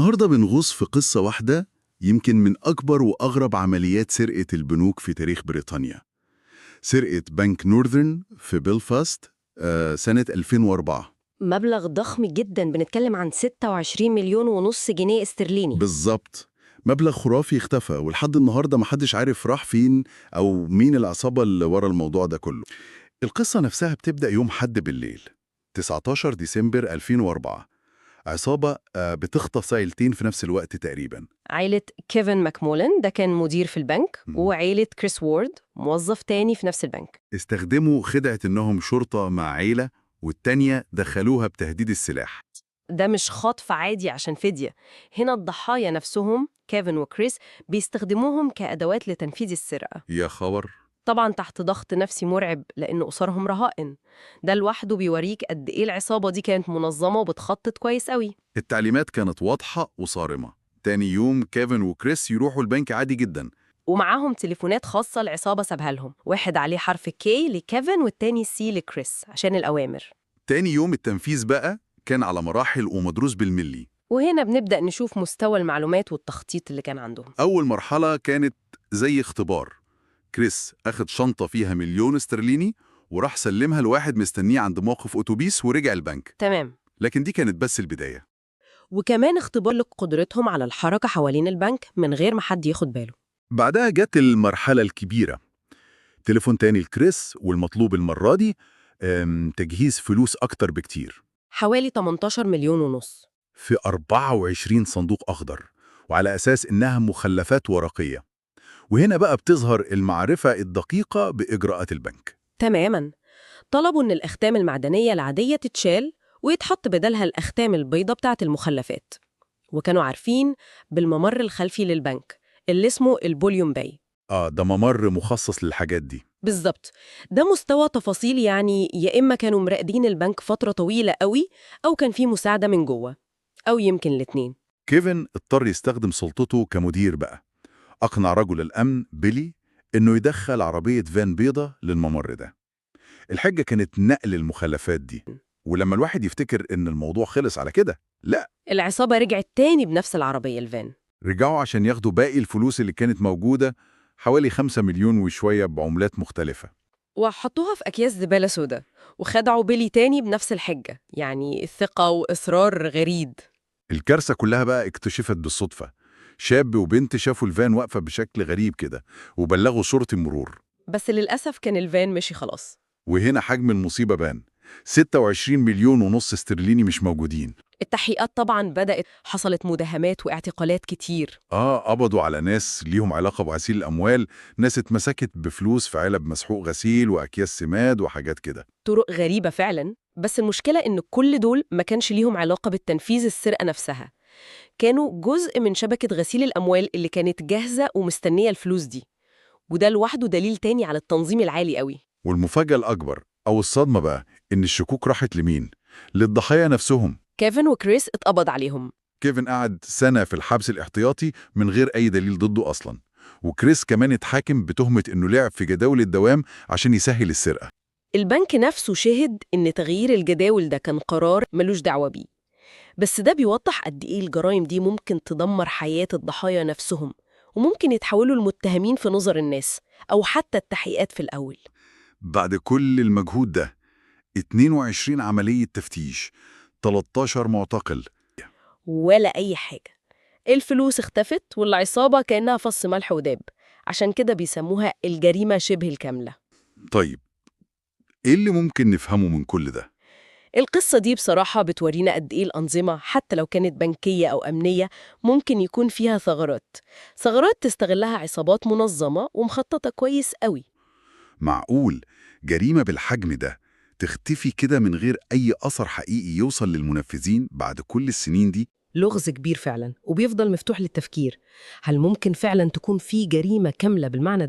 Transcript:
النهاردة بنغوص في قصة واحدة يمكن من أكبر وأغرب عمليات سرقة البنوك في تاريخ بريطانيا. سرقة بنك نورذرن في بلفاست سنة 2004. مبلغ ضخم جدا، بنتكلم عن 26 مليون ونص جنيه استرليني. بالظبط، مبلغ خرافي اختفى ولحد النهاردة محدش عارف راح فين أو مين العصابة اللي ورا الموضوع ده كله. القصة نفسها بتبدأ يوم حد بالليل 19 ديسمبر 2004. عصابة بتخطف عيلتين في نفس الوقت تقريباً. عائلة كيفن ماكمولن ده كان مدير في البنك، مم. وعائلة كريس وورد موظف تاني في نفس البنك. استخدموا خدعة إنهم شرطة مع عيلة، والتانية دخلوها بتهديد السلاح. ده مش خطف عادي عشان فدية، هنا الضحايا نفسهم كيفن وكريس بيستخدموهم كأدوات لتنفيذ السرقة، يا خبر. طبعا تحت ضغط نفسي مرعب لأن أسرهم رهائن. ده لوحده بيوريك قد إيه العصابة دي كانت منظمة وبتخطط كويس قوي. التعليمات كانت واضحة وصارمة. تاني يوم كيفن وكريس يروحوا البنك عادي جدا. ومعاهم تليفونات خاصة العصابة سابها لهم، واحد عليه حرف كي لكيفن والتاني سي لكريس عشان الأوامر. تاني يوم التنفيذ بقى كان على مراحل ومدروس بالملي. وهنا بنبدأ نشوف مستوى المعلومات والتخطيط اللي كان عندهم. أول مرحلة كانت زي اختبار. كريس أخد شنطة فيها مليون استرليني وراح سلمها لواحد مستنيه عند موقف أتوبيس ورجع البنك. تمام. لكن دي كانت بس البداية. وكمان اختبار لقدرتهم على الحركة حوالين البنك من غير ما حد ياخد باله. بعدها جت المرحلة الكبيرة. تليفون تاني لكريس، والمطلوب المرة دي تجهيز فلوس أكتر بكتير، حوالي 18 مليون ونص. في 24 صندوق أخضر، وعلى أساس إنها مخلفات ورقية. وهنا بقى بتظهر المعرفة الدقيقة بإجراءات البنك. تماما، طلبوا إن الأختام المعدنية العادية تتشال ويتحط بدلها الأختام البيضة بتاعة المخلفات. وكانوا عارفين بالممر الخلفي للبنك اللي اسمه البوليوم باي. ده ممر مخصص للحاجات دي. بالظبط، ده مستوى تفاصيل، يعني يا إما كانوا مراقبين البنك فترة طويلة قوي أو كان في مساعدة من جوه، أو يمكن الاتنين. كيفن اضطر يستخدم سلطته كمدير بقى. أقنع رجل الأمن بيلي إنه يدخل عربية فان بيضة للممر ده. الحجة كانت نقل المخلفات دي. ولما الواحد يفتكر إن الموضوع خلص على كده، لا، العصابة رجعت تاني بنفس العربية الفان، رجعوا عشان ياخدوا باقي الفلوس اللي كانت موجودة، حوالي 5 مليون وشوية بعملات مختلفة. وحطوها في أكياس زبالة سودا، وخدعوا بيلي تاني بنفس الحجة، يعني ثقة وإصرار غريب. الكارثة كلها بقى اكتشفت بالصدفة. شاب وبنت شافوا الفان واقفة بشكل غريب كده وبلغوا شرطة مرور. بس للأسف كان الفان مشي خلاص. وهنا حجم المصيبة بان. 26 مليون ونص استرليني مش موجودين. التحقيقات طبعا بدأت، حصلت مداهمات واعتقالات كتير. قبضوا على ناس ليهم علاقة بغسيل الأموال، ناس اتمسكت بفلوس في علب مسحوق غسيل وأكياس سماد وحاجات كده. طرق غريبة فعلا، بس المشكلة إن كل دول ما كانش ليهم علاقة بالتنفيذ السرقة نفسها، كانوا جزء من شبكة غسيل الأموال اللي كانت جاهزة ومستنية الفلوس دي. وده لوحده دليل تاني على التنظيم العالي قوي. والمفاجأة الأكبر أو الصدمة بقى إن الشكوك راحت لمين؟ للضحايا نفسهم. كيفن وكريس اتقبض عليهم. كيفن قعد سنة في الحبس الاحتياطي من غير أي دليل ضده أصلاً. وكريس كمان اتحاكم بتهمة إنه لعب في جداول الدوام عشان يسهل السرقة. البنك نفسه شهد إن تغيير الجداول ده كان قرار ملوش دعوة بيه، بس ده بيوضح قد إيه الجرائم دي ممكن تدمر حياة الضحايا نفسهم، وممكن يتحولوا المتهمين في نظر الناس أو حتى التحقيقات في الأول. بعد كل المجهود ده، 22 عملية تفتيش، 13 معتقل. ولا أي حاجة، الفلوس اختفت والعصابة كأنها فص ملح وداب، عشان كده بيسموها الجريمة شبه الكاملة. طيب، إيه اللي ممكن نفهمه من كل ده؟ القصة دي بصراحة بتورينا قد إيه الأنظمة حتى لو كانت بنكية أو أمنية ممكن يكون فيها ثغرات تستغلها عصابات منظمة ومخططة كويس قوي. معقول جريمة بالحجم ده تختفي كده من غير أي أثر حقيقي يوصل للمنفذين بعد كل السنين دي؟ لغز كبير فعلا، وبيفضل مفتوح للتفكير. هل ممكن فعلا تكون في جريمة كاملة بالمعنى ده؟